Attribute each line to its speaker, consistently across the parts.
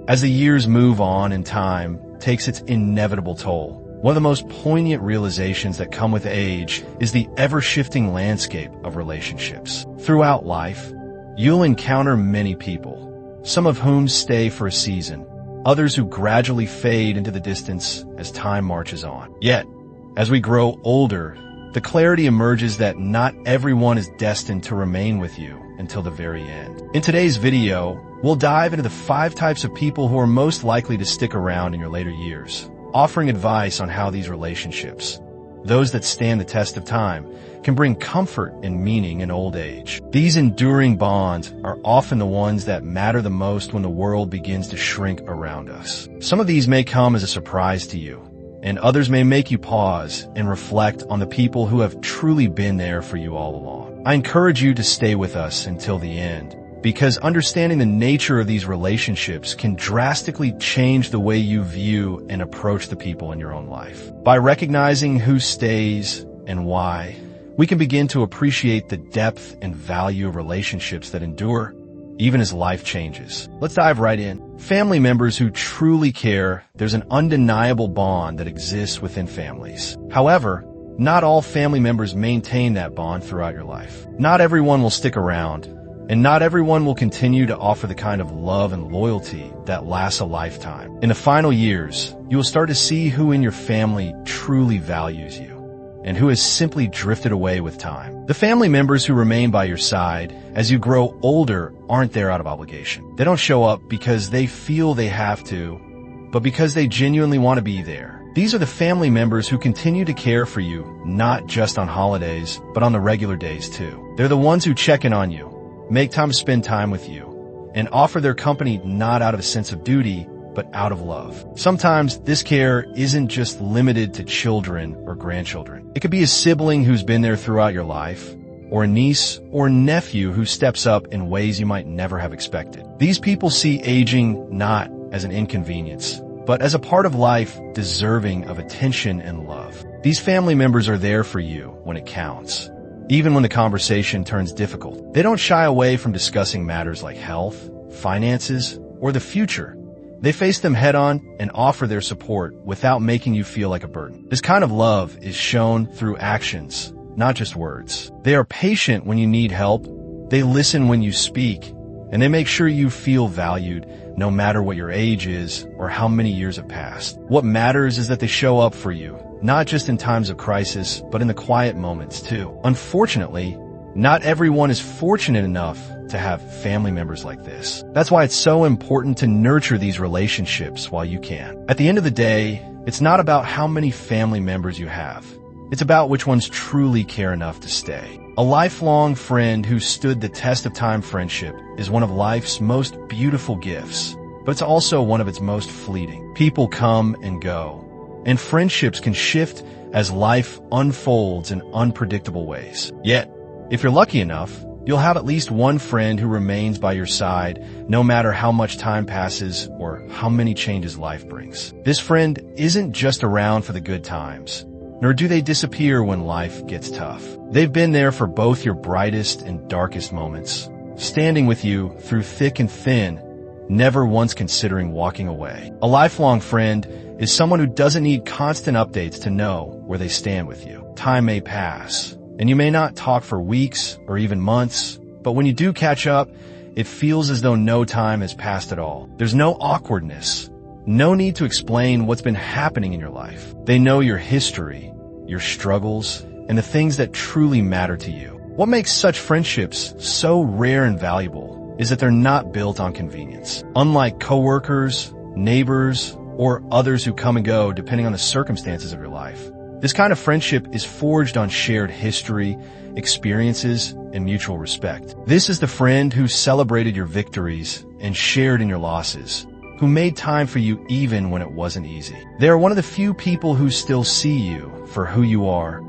Speaker 1: As the years move on and time takes its inevitable toll, one of the most poignant realizations that come with age is the ever-shifting landscape of relationships. Throughout life, you'll encounter many people, some of whom stay for a season, others who gradually fade into the distance as time marches on. Yet, as we grow older, the clarity emerges that not everyone is destined to remain with you until the very end. In today's video, we'll dive into the 5 types of people who are most likely to stick around in your later years, offering advice on how these relationships, those that stand the test of time, can bring comfort and meaning in old age. These enduring bonds are often the ones that matter the most when the world begins to shrink around us. Some of these may come as a surprise to you, and others may make you pause and reflect on the people who have truly been there for you all along. I encourage you to stay with us until the end, because understanding the nature of these relationships can drastically change the way you view and approach the people in your own life. By recognizing who stays and why, we can begin to appreciate the depth and value of relationships that endure, even as life changes. Let's dive right in. Family members who truly care. There's an undeniable bond that exists within families. However, not all family members maintain that bond throughout your life. Not everyone will stick around, and not everyone will continue to offer the kind of love and loyalty that lasts a lifetime. In the final years, you will start to see who in your family truly values you, and who has simply drifted away with time. The family members who remain by your side as you grow older aren't there out of obligation. They don't show up because they feel they have to, but because they genuinely want to be there. These are the family members who continue to care for you, not just on holidays, but on the regular days too. They're the ones who check in on you, make time to spend time with you, and offer their company not out of a sense of duty, but out of love. Sometimes this care isn't just limited to children or grandchildren. It could be a sibling who's been there throughout your life, or a niece or nephew who steps up in ways you might never have expected. These people see aging not as an inconvenience, but as a part of life deserving of attention and love. These family members are there for you when it counts, even when the conversation turns difficult. They don't shy away from discussing matters like health, finances, or the future. They face them head-on and offer their support without making you feel like a burden. This kind of love is shown through actions, not just words. They are patient when you need help, they listen when you speak, and they make sure you feel valued no matter what your age is or how many years have passed. What matters is that they show up for you, not just in times of crisis, but in the quiet moments too. Unfortunately, not everyone is fortunate enough to have family members like this. That's why it's so important to nurture these relationships while you can. At the end of the day, it's not about how many family members you have. It's about which ones truly care enough to stay. A lifelong friend who stood the test of time friendship is one of life's most beautiful gifts, but it's also one of its most fleeting. People come and go, and friendships can shift as life unfolds in unpredictable ways. Yet, if you're lucky enough, you'll have at least one friend who remains by your side no matter how much time passes or how many changes life brings. This friend isn't just around for the good times, nor do they disappear when life gets tough. They've been there for both your brightest and darkest moments, standing with you through thick and thin, never once considering walking away. A lifelong friend is someone who doesn't need constant updates to know where they stand with you. Time may pass, and you may not talk for weeks or even months, but when you do catch up, it feels as though no time has passed at all. There's no awkwardness, no need to explain what's been happening in your life. They know your history, your struggles, and the things that truly matter to you. What makes such friendships so rare and valuable is that they're not built on convenience. Unlike coworkers, neighbors, or others who come and go depending on the circumstances of your life, this kind of friendship is forged on shared history, experiences, and mutual respect. This is the friend who celebrated your victories and shared in your losses, who made time for you even when it wasn't easy. They are one of the few people who still see you for who you are,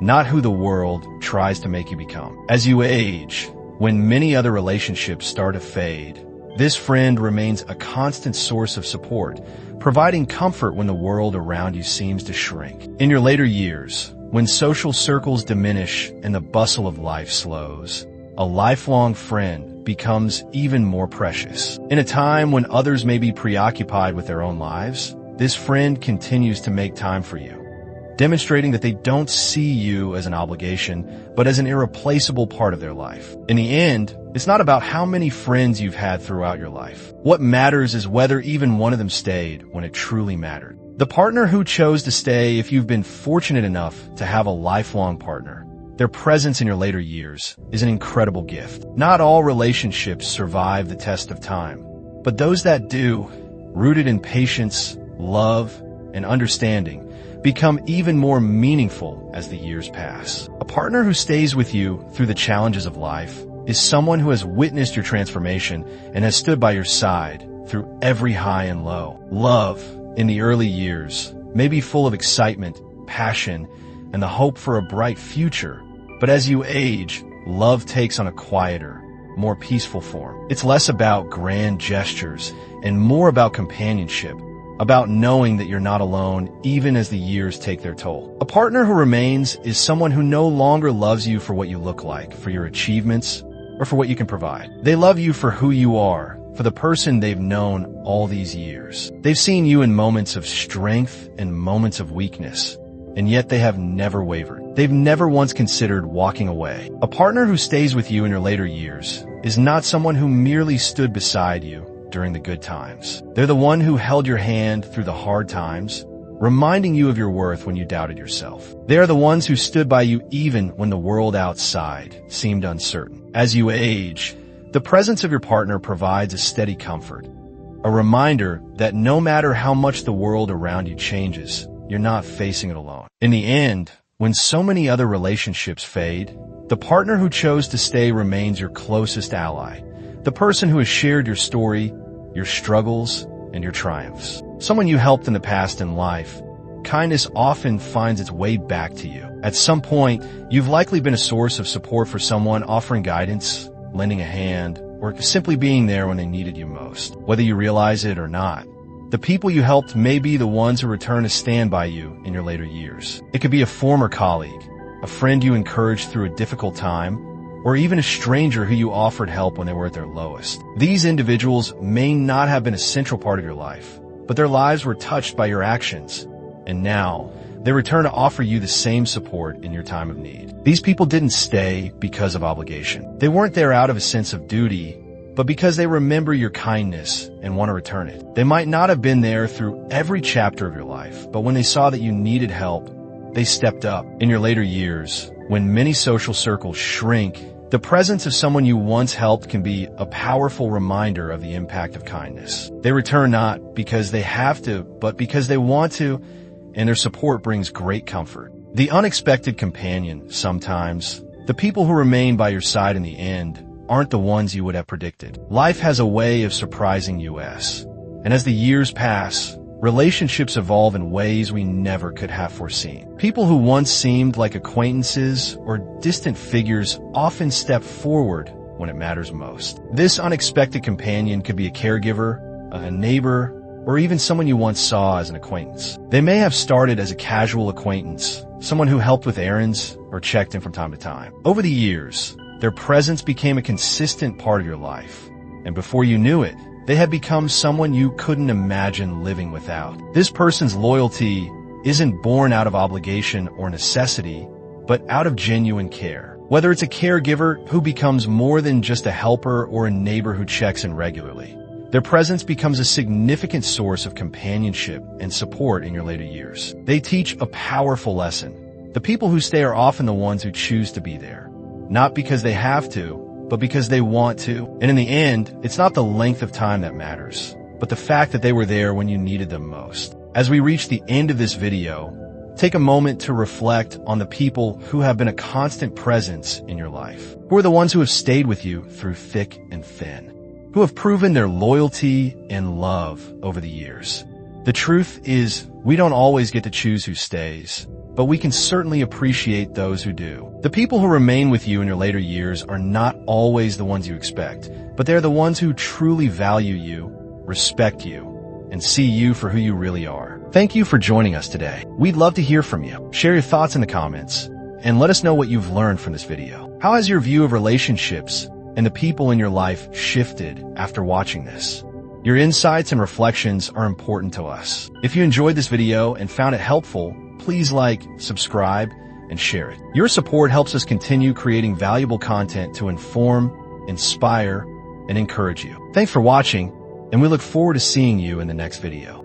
Speaker 1: not who the world tries to make you become. As you age, when many other relationships start to fade, this friend remains a constant source of support, providing comfort when the world around you seems to shrink. In your later years, when social circles diminish and the bustle of life slows, a lifelong friend becomes even more precious. In a time when others may be preoccupied with their own lives, this friend continues to make time for you, demonstrating that they don't see you as an obligation, but as an irreplaceable part of their life. In the end, it's not about how many friends you've had throughout your life. What matters is whether even one of them stayed when it truly mattered. The partner who chose to stay, if you've been fortunate enough to have a lifelong partner, their presence in your later years is an incredible gift. Not all relationships survive the test of time, but those that do, rooted in patience, love, and understanding, become even more meaningful as the years pass. A partner who stays with you through the challenges of life is someone who has witnessed your transformation and has stood by your side through every high and low. Love in the early years may be full of excitement, passion, and the hope for a bright future, but as you age, love takes on a quieter, more peaceful form. It's less about grand gestures and more about companionship, about knowing that you're not alone even as the years take their toll. A partner who remains is someone who no longer loves you for what you look like, for your achievements, or for what you can provide. They love you for who you are, for the person they've known all these years. They've seen you in moments of strength and moments of weakness, and yet they have never wavered. They've never once considered walking away. A partner who stays with you in your later years is not someone who merely stood beside you during the good times. They're the one who held your hand through the hard times, reminding you of your worth when you doubted yourself. They are the ones who stood by you even when the world outside seemed uncertain. As you age, the presence of your partner provides a steady comfort, a reminder that no matter how much the world around you changes, you're not facing it alone. In the end, when so many other relationships fade, the partner who chose to stay remains your closest ally, the person who has shared your story, your struggles, and your triumphs. Someone you helped in the past in life, kindness often finds its way back to you. At some point, you've likely been a source of support for someone, offering guidance, lending a hand, or simply being there when they needed you most. Whether you realize it or not, the people you helped may be the ones who return to stand by you in your later years. It could be a former colleague, a friend you encouraged through a difficult time, or even a stranger who you offered help when they were at their lowest. These individuals may not have been a central part of your life, but their lives were touched by your actions, and now they return to offer you the same support in your time of need. These people didn't stay because of obligation. They weren't there out of a sense of duty, but because they remember your kindness and want to return it. They might not have been there through every chapter of your life, but when they saw that you needed help, they stepped up. In your later years, when many social circles shrink, the presence of someone you once helped can be a powerful reminder of the impact of kindness. They return not because they have to, but because they want to, and their support brings great comfort. The unexpected companion, sometimes, the people who remain by your side in the end, aren't the ones you would have predicted. Life has a way of surprising us, and as the years pass, relationships evolve in ways we never could have foreseen. People who once seemed like acquaintances or distant figures often step forward when it matters most. This unexpected companion could be a caregiver, a neighbor, or even someone you once saw as an acquaintance. They may have started as a casual acquaintance, someone who helped with errands or checked in from time to time. Over the years, their presence became a consistent part of your life, and before you knew it, they had become someone you couldn't imagine living without. This person's loyalty isn't born out of obligation or necessity, but out of genuine care. Whether it's a caregiver who becomes more than just a helper or a neighbor who checks in regularly, their presence becomes a significant source of companionship and support in your later years. They teach a powerful lesson. The people who stay are often the ones who choose to be there, not because they have to, but because they want to. And in the end, it's not the length of time that matters, but the fact that they were there when you needed them most. As we reach the end of this video, take a moment to reflect on the people who have been a constant presence in your life, who are the ones who have stayed with you through thick and thin, who have proven their loyalty and love over the years. The truth is, we don't always get to choose who stays, but we can certainly appreciate those who do. The people who remain with you in your later years are not always the ones you expect, but they're the ones who truly value you, respect you, and see you for who you really are. Thank you for joining us today. We'd love to hear from you. Share your thoughts in the comments, and let us know what you've learned from this video. How has your view of relationships and the people in your life shifted after watching this? Your insights and reflections are important to us. If you enjoyed this video and found it helpful, please like, subscribe, and share it. Your support helps us continue creating valuable content to inform, inspire, and encourage you. Thanks for watching, and we look forward to seeing you in the next video.